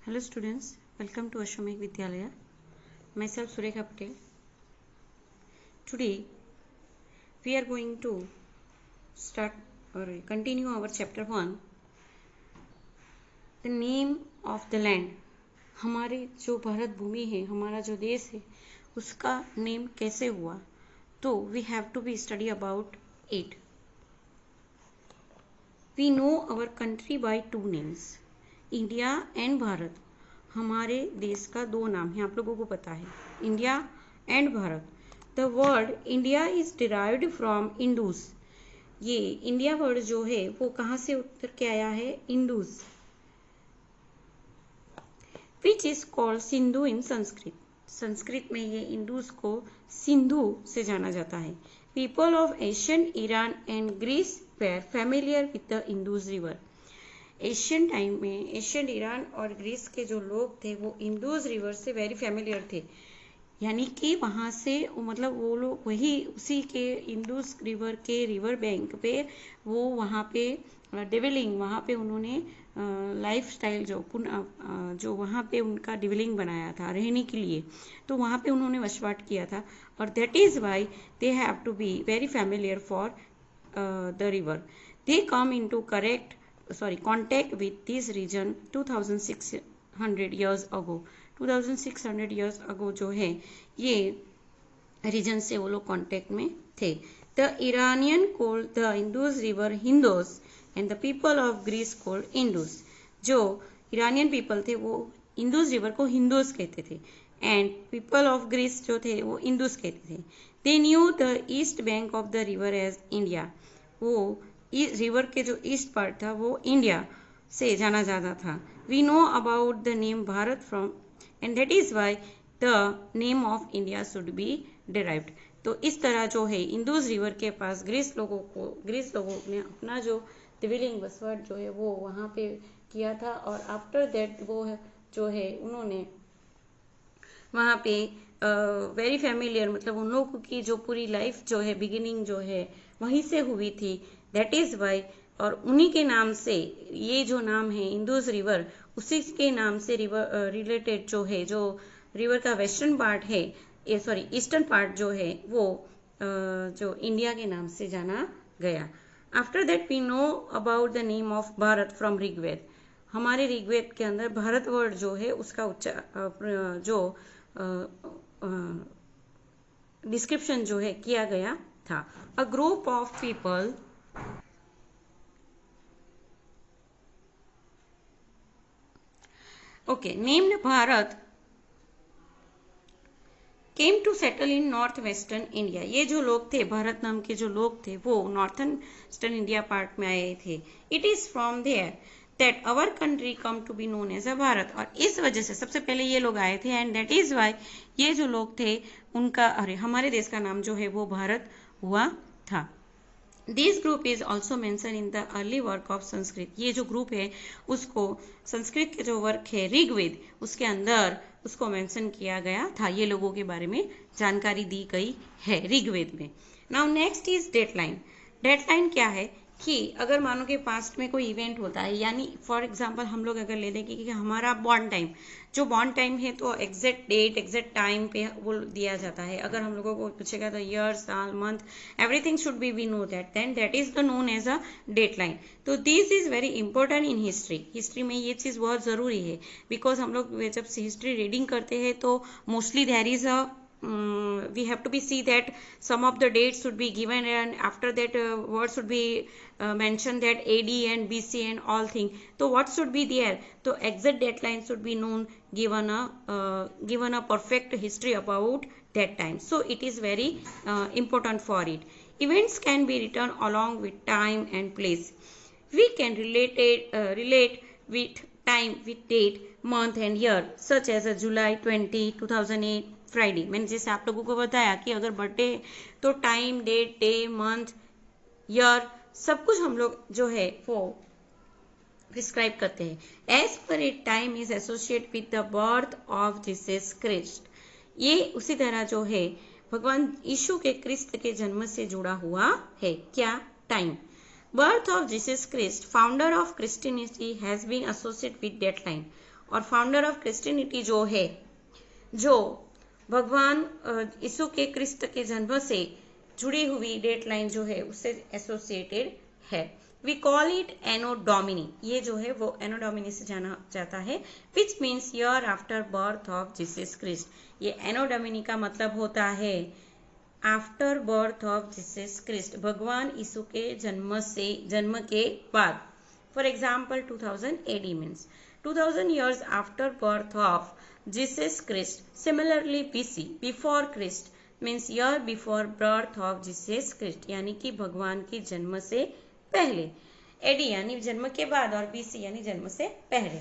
Hello students, welcome to Ashramik Vidyalaya. Myself Surekha Patel. Today we are going to start or continue our chapter 1. The name of the land. हमारे जो भारत भूमि है, हमारा जो देश है, उसका नेम कैसे हुआ? तो we have to be study about it. We know our country by two names. India and Bharat. हमारे देश का दो नाम है, आप लोगों को पता है, India and Bharat. The word India is derived from Indus. ये इंडिया वर्ड जो है वो कहाँ से उतर के आया है? Indus. Which is called Sindhu in Sanskrit. Sanskrit में ये इंडूस को सिंधु से जाना जाता है. People of Asian Iran and Greece were familiar with the Indus river. Asian time में एशियन ईरान और ग्रीस के जो लोग थे वो इंडस रिवर से वेरी फैमिलियर थे, यानी कि वहाँ से मतलब वो लोग वही उसी के इंडस रिवर के रिवर बैंक पे वो वहाँ पे डिवेलिंग, वहाँ पे उन्होंने लाइफ स्टाइल जो वहाँ पे उनका डिवेलिंग बनाया था रहने के लिए, तो वहाँ पे उन्होंने वसवाट किया था. और that is why they have to be very familiar for the river. They come in to contact with this region 2600 years ago. 2600 years ago जो है ये रीजन से वो लोग कांटेक्ट में थे. The Iranian called the Indus river Hindus and the people of Greece called Indus. जो Iranian people थे वो इंडस रिवर को हिंदूस कहते थे एंड पीपल ऑफ ग्रीस जो थे वो इंडूस कहते थे. They knew the east bank of the river as India. वो रिवर के जो ईस्ट पार्ट था वो इंडिया से जाना जाता था. We know about the name Bharat from and that is why the name of India should be derived. तो इस तरह जो है इंडस रिवर के पास ग्रीस लोगों ने अपना जो डिवेलिंग बसवाट जो है वो वहाँ पे किया था. और आफ्टर दैट वो जो है उन्होंने वहाँ पे वेरी फैमिलियर, मतलब उन लोगों की जो पूरी लाइफ जो है बिगिनिंग जो है वहीं से हुई थी. दैट इज वाई, और उन्हीं के नाम से ये जो नाम है इंडस रिवर, उसी के नाम से रिवर रिलेटेड जो है, जो रिवर का वेस्टर्न पार्ट है, ईस्टर्न पार्ट जो है वो जो इंडिया के नाम से जाना गया. After that we know about the name of Bharat from Rigveda. हमारे ऋग्वेद के अंदर भारत वर्ड जो है उसका जो डिस्क्रिप्शन जो है किया गया था. A group of people named Bharat came to settle in north western India. ये जो लोग थे, भारत नाम के जो लोग थे, वो नॉर्थन ईस्टर्न इंडिया पार्ट में आए थे. It is from there that our country come to be known as a Bharat. और इस वजह से सबसे पहले ये लोग आए थे एंड दैट इज वाई ये जो लोग थे उनका हमारे देश का नाम जो है वो भारत हुआ था. This group is also mention in the early work of Sanskrit. ये जो ग्रुप है उसको संस्कृत के जो वर्क है ऋग्वेद, उसके अंदर उसको मेंशन किया गया था. ये लोगों के बारे में जानकारी दी गई है ऋग्वेद में. Now next is deadline. Deadline क्या है कि अगर मानो कि पास्ट में कोई इवेंट होता है, यानी फॉर एग्जांपल हम लोग अगर ले लें कि हमारा बॉर्न टाइम, जो बॉर्न टाइम है तो एग्जैक्ट डेट एग्जैक्ट टाइम पे वो दिया जाता है. अगर हम लोगों को पूछेगा तो ईयर, साल, month, everything should be we know that, then that is the known as a deadline. तो this is very important in history. History में ये चीज़ बहुत ज़रूरी है बिकॉज हम लोग जब हिस्ट्री रीडिंग करते हैं तो mostly there is a we have to be see that some of the dates should be given and after that what should be mentioned that AD and BC and all thing. So what should be there? So exact deadline should be known, given a perfect history about that time. So it is very important for it. Events can be written along with time and place. We can relate with time with date, month and year such as July 20, 2008 Friday. मैंने जैसे आप लोगों को बताया कि अगर birthday तो time, date, day, month, year सब कुछ हम लोग जो है वो प्रिस्क्राइब करते हैं. As per it time is associate with the birth of Jesus Christ. ये उसी तरह जो है भगवान यीशु के क्रिस्त के जन्म से जुड़ा हुआ है. क्या? Time. Birth of Jesus Christ, founder of Christianity, has been associate with deadline. और फाउंडर ऑफ क्रिश्चियनिटी जो है, जो भगवान यीशु के क्रिस्त के जन्म से जुड़ी हुई डेट लाइन जो है उससे एसोसिएटेड है। We call it anno domini, ये जो है वो एनो डोमिनी से जाना जाता है, which means year after birth of Jesus Christ. ये एनो डोमिनी का मतलब होता है after birth of Jesus Christ, भगवान यीशु के जन्म के बाद। फॉर एग्जाम्पल 2000 AD मीन्स 2000 years after birth of Jesus Christ. Similarly BC, before Christ means year before birth of Jesus Christ, यानी कि भगवान के जन्म से पहले। AD यानी जन्म के बाद और BC यानी जन्म से पहले,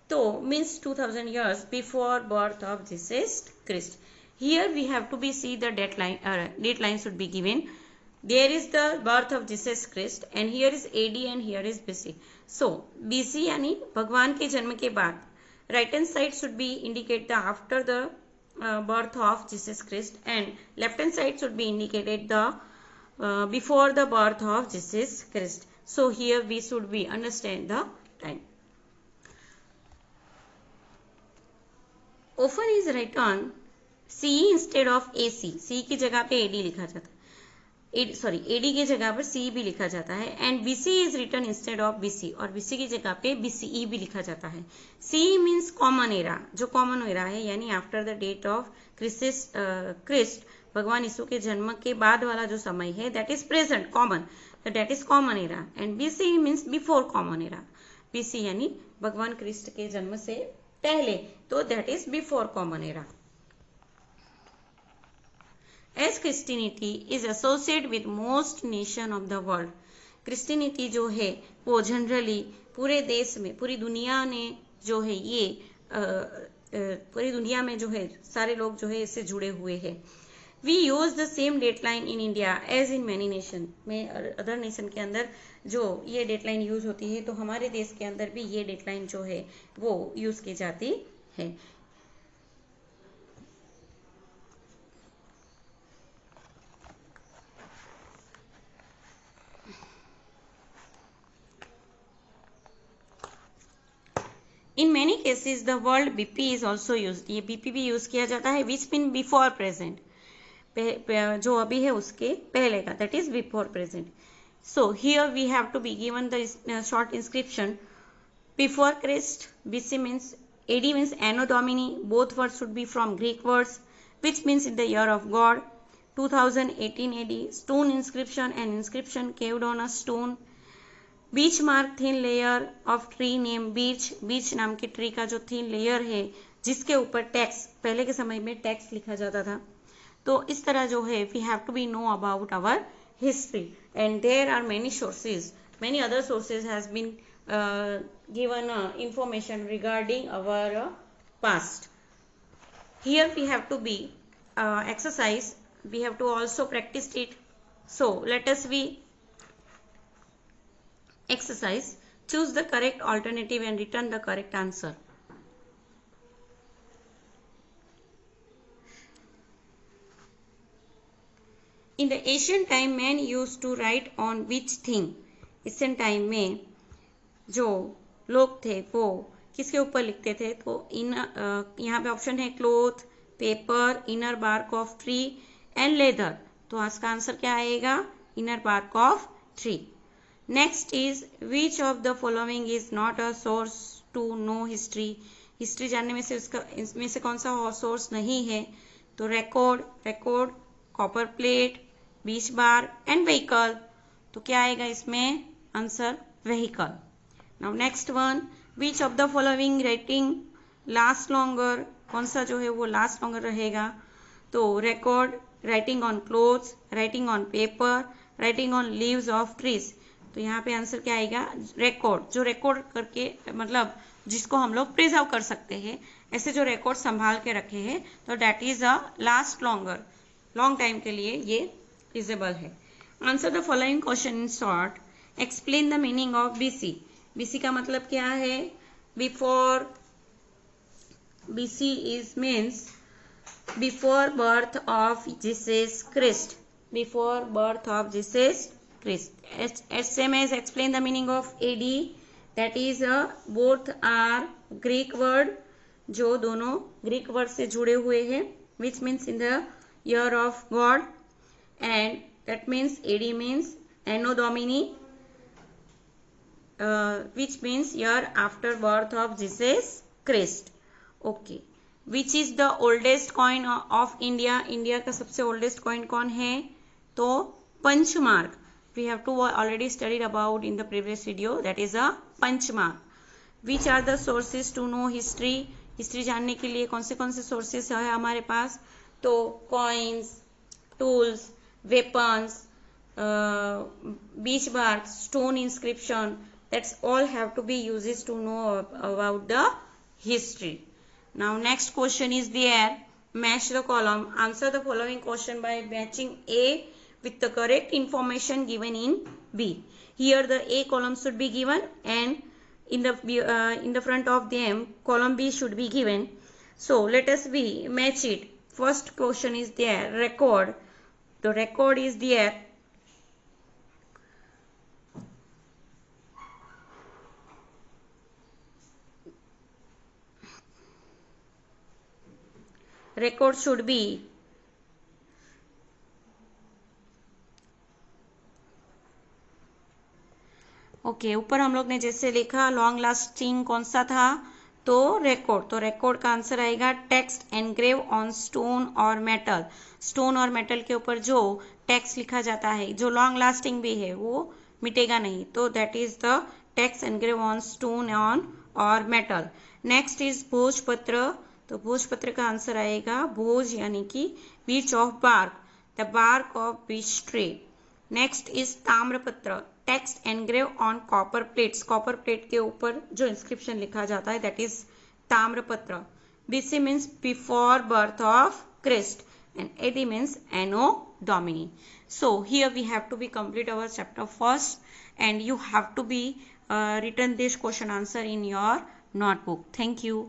तो means 2000 years before birth of Jesus Christ. Here we have to be see the date line should be given. There is the birth of Jesus Christ and here is AD and here is BC. So BC यानी भगवान के जन्म के बाद, right hand side should be indicate the after the birth of Jesus Christ and left hand side should be indicated the before the birth of Jesus Christ. So here we should be understand the time. Often is written CE instead of AC. C की जगह पे AD लिखा जाता है, AD की जगह पर CE भी लिखा जाता है, and BC is written instead of BC, और BC की जगह पे BCE भी लिखा जाता है। CE मीन्स कॉमन एरा, जो कॉमन एरा है यानी after the date of Christ, भगवान यीशु के जन्म के बाद वाला जो समय है that is present common, that is common era, and BC means before common era. BC यानी भगवान क्रिस्ट के जन्म से पहले, तो that is before common era. As Christianity is associated with most nation of the world, Christianity जो है वो जनरली पूरे देश में, पूरी दुनिया ने जो है ये पूरी दुनिया में जो है सारे लोग जो है इससे जुड़े हुए हैं। We use the same date line in India as in many nation, में अदर नेशन के अंदर जो ये डेट लाइन यूज होती है, तो हमारे देश के अंदर भी ये डेट लाइन जो है वो यूज की जाती है। In many cases the world BP is also use, ये BP भी यूज किया जाता है, विच मीन बिफोर प्रेजेंट, जो अभी है उसके पहले का, that is before present. So here we have to be given the short inscription before Christ, BC means AD means I know Domini, both words should be from Greek words, which means in the year of God. 2018 AD, stone inscription, an inscription carved on a stone. Beech mark thin layer of tree name beech, beech नाम की tree का जो thin layer है जिसके ऊपर tax, पहले के समय में टैक्स लिखा जाता था। तो इस तरह जो है we have to be know about our history, and there are many sources, many other sources has been given information regarding our past. Here we have to be exercise, we have to also practice it. So let us be exercise, choose the correct alternative and return the correct answer. In the ancient time men used to write on which thing, ancient time में जो लोग थे वो किसके ऊपर लिखते थे, तो यहाँ पे ऑप्शन है cloth, paper, inner bark of tree and leather, तो आज का आंसर क्या आएगा, inner bark of tree. Next is which of the following is not a source to know history, history जानने में से इसमें से कौन सा सोर्स नहीं है, तो record, copper plate, beach bar and vehicle, तो क्या आएगा इसमें answer vehicle. Now next one, which of the following writing last longer, कौन सा जो है वो लास्ट लॉन्गर रहेगा, तो record, writing on clothes, writing on paper, writing on leaves of trees, तो यहाँ पे आंसर क्या आएगा, रिकॉर्ड, जो रिकॉर्ड करके मतलब जिसको हम लोग प्रिजर्व कर सकते हैं, ऐसे जो रिकॉर्ड संभाल के रखे हैं, तो that is a last longer, long time के लिए ये फिजिबल है। Answer the following question in short, explain the meaning of BC, BC का मतलब क्या है, before, BC is means before birth of Jesus Christ, before birth of Jesus Christ. Same as explain the meaning of AD, that is both are Greek word, जो दोनों Greek word से जुड़े हुए हैं, which means in the year of God, and that means AD means I know domini, which means year after birth of Jesus Christ. Okay, which is the oldest coin of India? India का सबसे oldest coin कौन है? तो punch mark. We have to already studied about in the previous video, that is a punch mark. Which are the sources to know history? History जानने के लिए कौन से सोर्सेस है हमारे पास? तो coins, tools, weapons, beach bark, stone inscription, that's all have to be uses to know about the history. Now next question is there, match the column, answer the following question by matching A with the correct information given in B. Here the A column should be given, and in the front of them column B should be given. So let us match it. First question is there, record. The record is there. Record should be okay ऊपर हम लोग ने जैसे लिखा long lasting कौन सा था? तो रेकॉर्ड. तो रेकॉर्ड का आंसर आएगा टेक्स्ट एनग्रेव ऑन स्टोन और मेटल. स्टोन और मेटल के ऊपर जो टेक्स्ट लिखा जाता है, जो लॉन्ग लास्टिंग भी है, वो मिटेगा नहीं, तो that is the text engrave on stone on और मेटल. Next is bhojpatra. तो भोजपत्र का आंसर आएगा भोज यानी कि beech of bark, the bark of beech tree. Next is tamrapatra. Text engrave on copper plates. Copper plate के ऊपर जो इंस्क्रिप्शन लिखा जाता है, that is tamrapatra. BC means before birth of Christ, and AD means Anno Domini. So here we have to be complete our chapter first, and you have to be written this question answer in your notebook. Thank you.